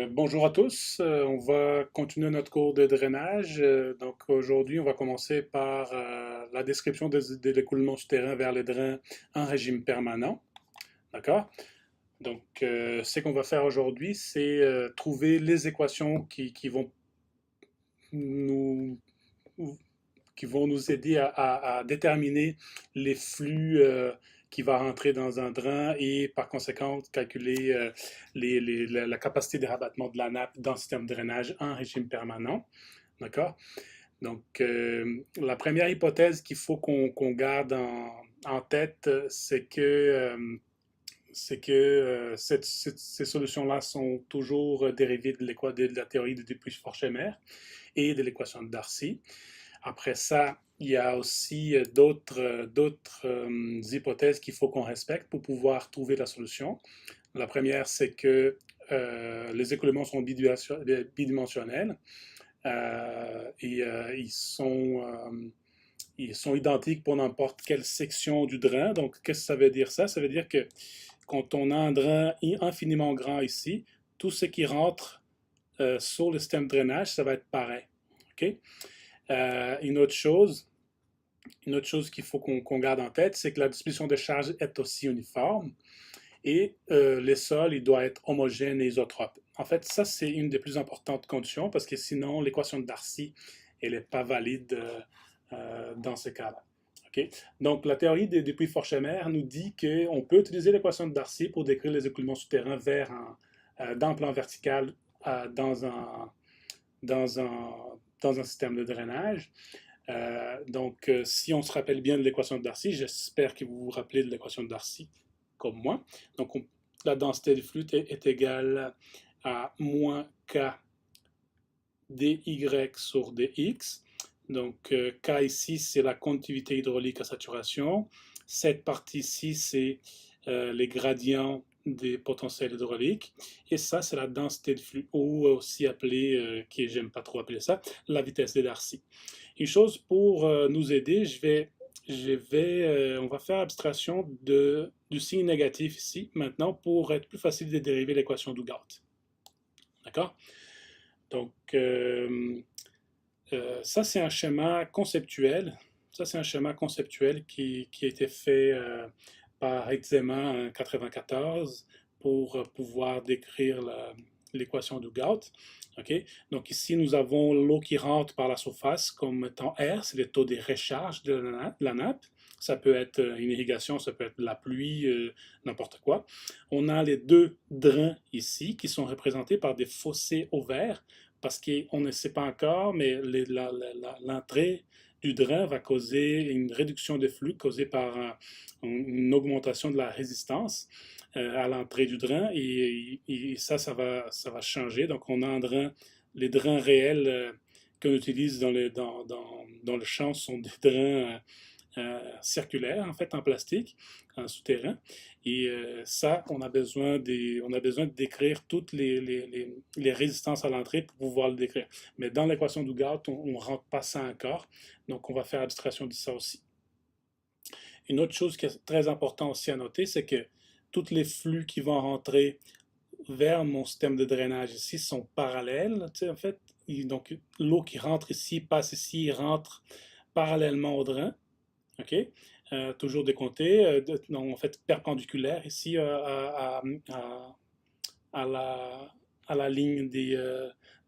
Bonjour à tous. On va continuer notre cours de drainage. Donc aujourd'hui, on va commencer par la description de l'écoulement souterrain vers les drains en régime permanent. D'accord? Donc, ce qu'on va faire aujourd'hui, c'est trouver les équations nous, qui vont nous aider à déterminer les flux qui va rentrer dans un drain et par conséquent calculer la capacité de rabattement de la nappe dans le système de drainage en régime permanent. D'accord? Donc, la première hypothèse qu'il faut qu'on garde en tête, ces solutions-là sont toujours dérivées de la théorie de Dupuis-Forchemer et de l'équation de Darcy. Après ça, il y a aussi d'autres hypothèses qu'il faut qu'on respecte pour pouvoir trouver la solution. La première, c'est que les écoulements sont bidimensionnels et ils sont identiques pour n'importe quelle section du drain. Donc, qu'est-ce que ça veut dire ça? Ça veut dire que quand on a un drain infiniment grand ici, tout ce qui rentre sur le système de drainage, ça va être pareil. OK? Une autre chose qu'il faut qu'on garde en tête, c'est que la distribution de charge est aussi uniforme et les sols, il doit être homogène et isotrope. En fait, ça, c'est une des plus importantes conditions parce que sinon, l'équation de Darcy, elle n'est pas valide dans ce cas-là. Okay? Donc, la théorie de Dupuis-Forchemer nous dit qu'on peut utiliser l'équation de Darcy pour décrire les écoulements souterrains dans le plan vertical dans un système de drainage. Donc, si on se rappelle bien de l'équation de Darcy, j'espère que vous vous rappelez de l'équation de Darcy comme moi. Donc, la densité du flux est égale à moins K dy sur dx. Donc, K ici, c'est la conductivité hydraulique à saturation. Cette partie-ci, c'est les gradients des potentiels hydrauliques. Et ça, c'est la densité de flux, ou aussi appelée, qui j'aime pas trop appeler ça, la vitesse de Darcy. Une chose pour nous aider, on va faire abstraction du signe négatif ici, maintenant, pour être plus facile de dériver l'équation d'Hougaut. D'accord? Donc, ça, c'est un schéma conceptuel. Ça, c'est un schéma conceptuel qui a été fait par Eczema en 1994 pour pouvoir décrire l'équation d'Hougaut. Okay? Donc ici, nous avons l'eau qui rentre par la surface comme étant R, c'est le taux de recharge de la nappe. Ça peut être une irrigation, ça peut être de la pluie, n'importe quoi. On a les deux drains ici qui sont représentés par des fossés ovaires parce qu'on ne sait pas encore, mais l'entrée du drain va causer une réduction de flux causée par une augmentation de la résistance à l'entrée du drain et ça va changer. Donc on a un drain, les drains réels qu'on utilise dans le champ sont des drains circulaires, en fait, en plastique, en souterrain. Et ça, on a besoin de décrire toutes les résistances à l'entrée pour pouvoir le décrire. Mais dans l'équation d'Hougaut, on ne rentre pas ça encore. Donc, on va faire abstraction de ça aussi. Une autre chose qui est très importante aussi à noter, c'est que tous les flux qui vont rentrer vers mon système de drainage ici sont parallèles. Tu sais, en fait, donc l'eau qui rentre ici passe ici, rentre parallèlement au drain. OK? Toujours décompté, en fait perpendiculaire ici à la ligne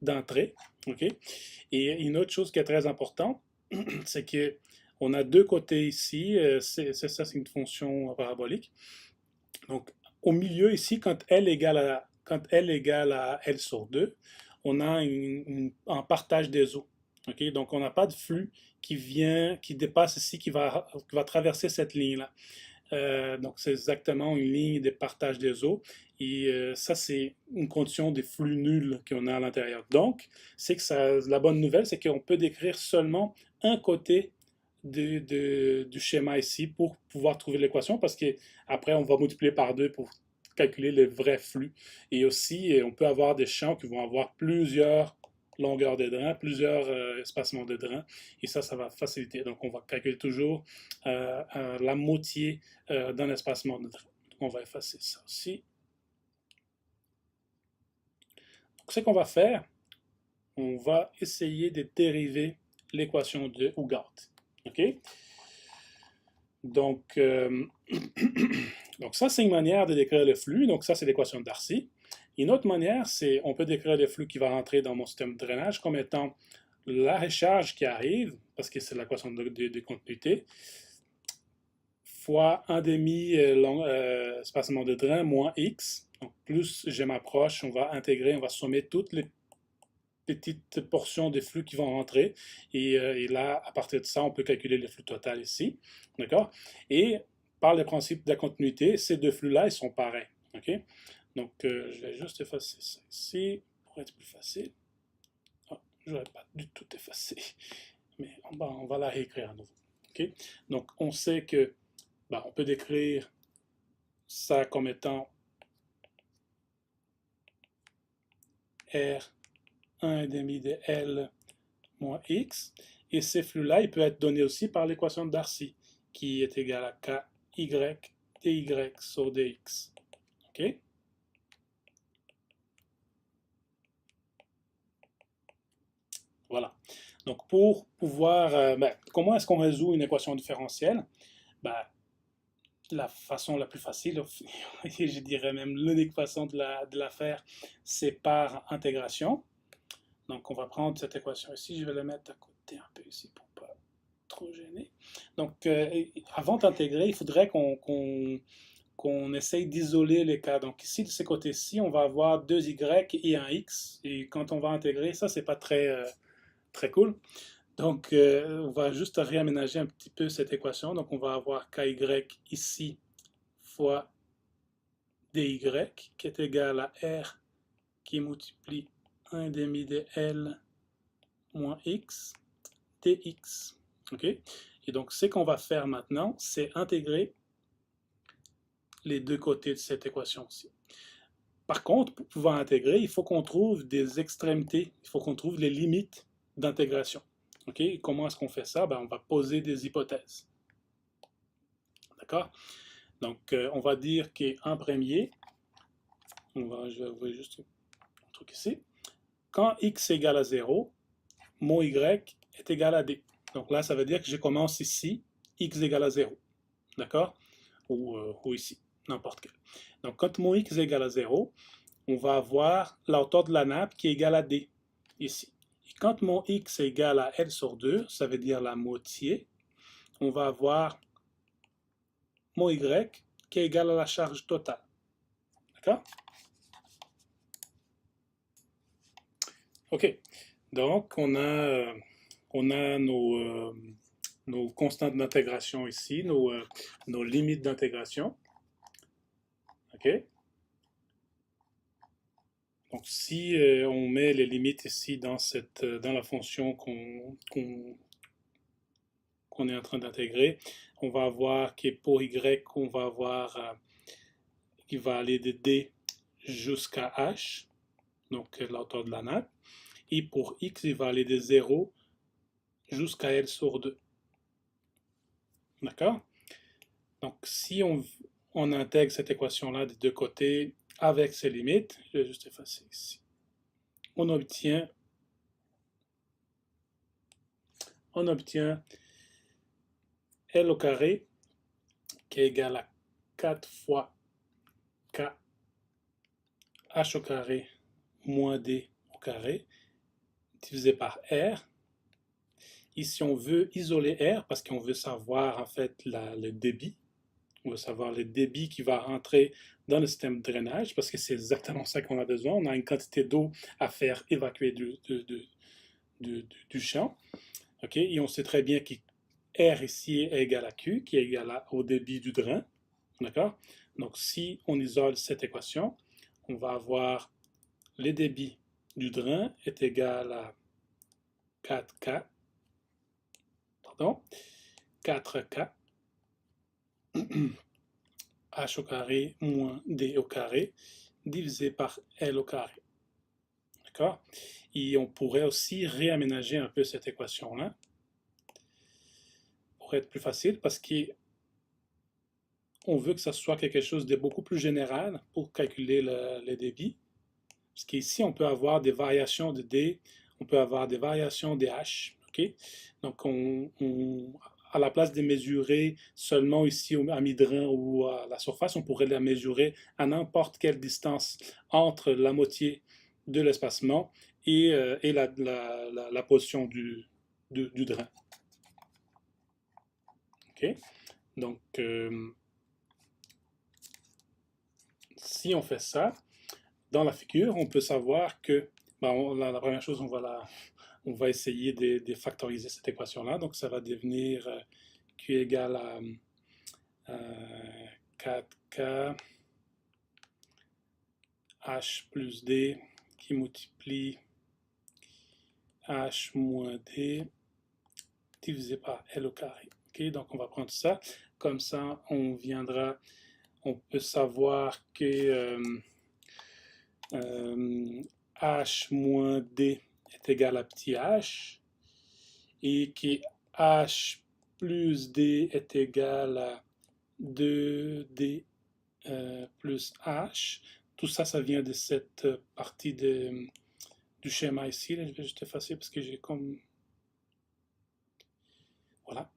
d'entrée. OK? Et une autre chose qui est très importante, c'est que on a deux côtés ici, c'est ça, c'est une fonction parabolique. Donc, au milieu ici, quand L égale à L sur 2, on a un partage des eaux. Okay? Donc, on n'a pas de flux qui dépasse ici, qui va traverser cette ligne-là. Donc, c'est exactement une ligne de partage des eaux. Et ça, c'est une condition des flux nuls qu'on a à l'intérieur. Donc, la bonne nouvelle, c'est qu'on peut décrire seulement un côté du schéma ici pour pouvoir trouver l'équation parce qu'après, on va multiplier par 2 pour calculer le vrai flux. Et aussi, on peut avoir des champs qui vont avoir plusieurs longueurs de drain, plusieurs espacements de drain, et ça va faciliter. Donc, on va calculer toujours la moitié d'un espacement de drain. On va effacer ça aussi. Ce qu'on va faire, on va essayer de dériver l'équation de Hougat. OK? Donc, donc ça, c'est une manière de décrire le flux. Donc ça, c'est l'équation de Darcy. Une autre manière, c'est on peut décrire le flux qui va rentrer dans mon système de drainage comme étant la recharge qui arrive, parce que c'est l'équation de continuité, fois 1 demi espacement de drain moins x. Donc plus je m'approche, on va intégrer, on va sommer toutes les petites portions de flux qui vont rentrer. Et là, à partir de ça, on peut calculer le flux total ici. D'accord? Et par le principe de la continuité, ces deux flux-là, ils sont pareils. OK? Donc, je vais juste effacer ça ici pour être plus facile. Oh, je n'aurais pas du tout effacé. Mais on va la réécrire à nouveau. OK? Donc, on sait que on peut décrire ça comme étant R 1,5 de L moins X. Et ces flux-là, ils peuvent être donnés aussi par l'équation de Darcy, qui est égale à KY dy sur dx. OK? Voilà. Donc, pour pouvoir... comment est-ce qu'on résout une équation différentielle? La façon la plus facile, je dirais même l'unique façon de la faire, c'est par intégration. Donc, on va prendre cette équation ici, je vais la mettre à côté un peu ici pour pas trop gêner. Donc, avant d'intégrer, il faudrait qu'on essaye d'isoler les cas. Donc, ici, de ce côté-ci, on va avoir 2y et un x. Et quand on va intégrer, ça, c'est pas très cool. Donc, on va juste réaménager un petit peu cette équation. Donc, on va avoir ky ici fois dy qui est égal à r qui multiplie 1 demi de L moins X dx. OK? Et donc, ce qu'on va faire maintenant, c'est intégrer les deux côtés de cette équation-ci. Par contre, pour pouvoir intégrer, il faut qu'on trouve des extrémités, il faut qu'on trouve les limites d'intégration. OK? Et comment est-ce qu'on fait ça? On va poser des hypothèses. D'accord? Donc, on va dire qu'un premier, je vais ouvrir juste un truc ici. Quand x est égal à 0, mon y est égal à d. Donc là, ça veut dire que je commence ici, x égale à 0. D'accord? Ou ici, n'importe quel. Donc, quand mon x est égal à 0, on va avoir la hauteur de la nappe qui est égale à d, ici. Et quand mon x est égal à L sur 2, ça veut dire la moitié, on va avoir mon y qui est égal à la charge totale. D'accord? OK. Donc, on a nos constantes d'intégration ici, nos limites d'intégration. OK? Donc, si on met les limites ici dans la fonction qu'on est en train d'intégrer, on va avoir que pour y, on va avoir qui va aller de d jusqu'à h, donc la hauteur de la nappe. Et pour x, il va aller de 0 jusqu'à L sur 2. D'accord? Donc, si on intègre cette équation-là des deux côtés avec ses limites, je vais juste effacer ici, on obtient L au carré qui est égal à 4 fois K H au carré moins D au carré divisé par R. Ici, on veut isoler R parce qu'on veut savoir en fait le débit. On veut savoir le débit qui va rentrer dans le système de drainage parce que c'est exactement ça qu'on a besoin. On a une quantité d'eau à faire évacuer du champ. Okay? Et on sait très bien que R ici est égal à Q, qui est égal au débit du drain. D'accord? Donc, si on isole cette équation, on va avoir le débit du drain est égal à 4K, pardon, 4K H au carré moins D au carré divisé par L au carré. D'accord? Et on pourrait aussi réaménager un peu cette équation-là pour être plus facile parce qu'on veut que ça soit quelque chose de beaucoup plus général pour calculer le débit. Parce qu'ici, on peut avoir des variations de D, on peut avoir des variations des H. OK? Donc, à la place de mesurer seulement ici à mi-drain ou à la surface, on pourrait la mesurer à n'importe quelle distance entre la moitié de l'espacement et la position du drain. OK? Donc, si on fait ça, dans la figure, on peut savoir que, ben, la première chose, on va essayer de factoriser cette équation-là. Donc, ça va devenir Q égale à 4K H plus D qui multiplie H moins D divisé par L au carré. Okay? Donc, on va prendre ça. Comme ça, on peut savoir que H moins D est égal à petit h et que H plus D est égal à 2D plus H. Tout ça, ça vient de cette partie du schéma ici. Là, je vais juste effacer parce que j'ai comme... Voilà.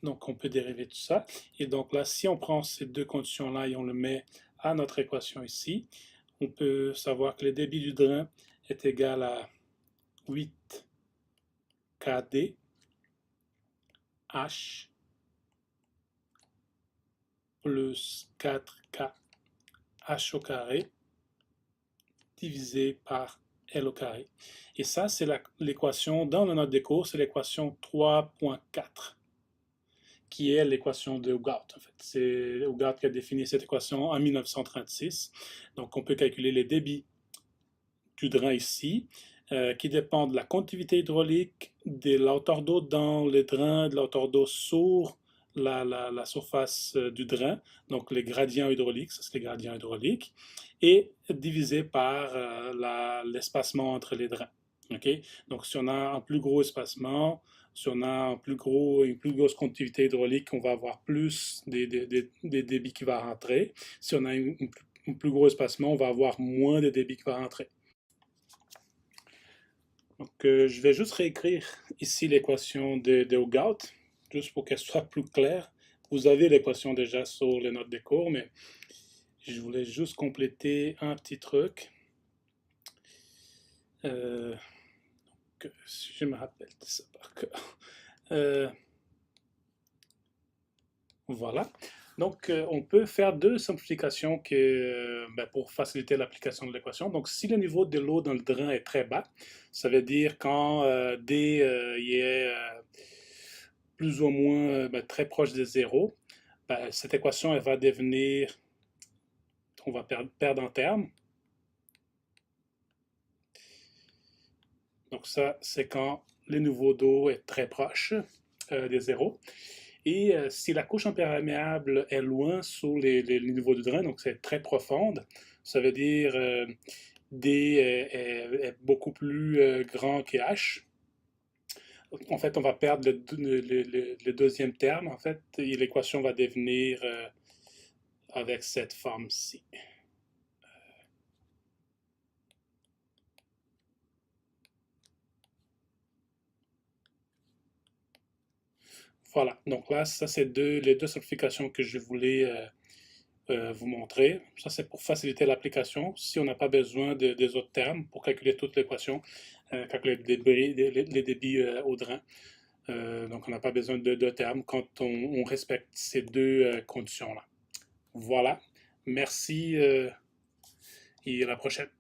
Donc, on peut dériver tout ça. Et donc là, si on prend ces deux conditions-là et on le met à notre équation ici, on peut savoir que le débit du drain est égal à 8 KD H plus 4K H au carré divisé par L au carré. Et ça, c'est l'équation, dans la note des cours, c'est l'équation 3.4, qui est l'équation de Hougaard. En fait. C'est Hougaard qui a défini cette équation en 1936. Donc, on peut calculer les débits du drain ici, qui dépendent de la conductivité hydraulique, de la hauteur d'eau dans le drain, de la hauteur d'eau sur la surface du drain, donc les gradients hydrauliques, ça c'est les gradients hydrauliques, et divisé par l'espacement entre les drains. Okay? Donc si on a un plus gros espacement, si on a une plus grosse conductivité hydraulique, on va avoir plus des débits qui vont rentrer. Si on a un plus gros espacement, on va avoir moins de débits qui vont rentrer. Donc, je vais juste réécrire ici l'équation de Hougaard, juste pour qu'elle soit plus claire. Vous avez l'équation déjà sur les notes des cours, mais je voulais juste compléter un petit truc. Donc, si je me rappelle de ça par cœur. Voilà. Donc, on peut faire deux simplifications pour faciliter l'application de l'équation. Donc, si le niveau de l'eau dans le drain est très bas, ça veut dire quand D est plus ou moins très proche de zéro, cette équation elle va devenir, on va perdre en termes. Donc ça, c'est quand le niveau d'eau est très proche de zéro. Et si la couche imperméable est loin sous les niveaux du drain, donc c'est très profonde, ça veut dire D est beaucoup plus grand que H. En fait, on va perdre le deuxième terme, en fait, et l'équation va devenir avec cette forme-ci. Voilà, donc là, ça c'est les deux simplifications que je voulais vous montrer. Ça c'est pour faciliter l'application. Si on n'a pas besoin des autres termes pour calculer toute l'équation, calculer les débits au drain. Donc on n'a pas besoin de deux termes quand on respecte ces deux conditions-là. Voilà, merci et à la prochaine.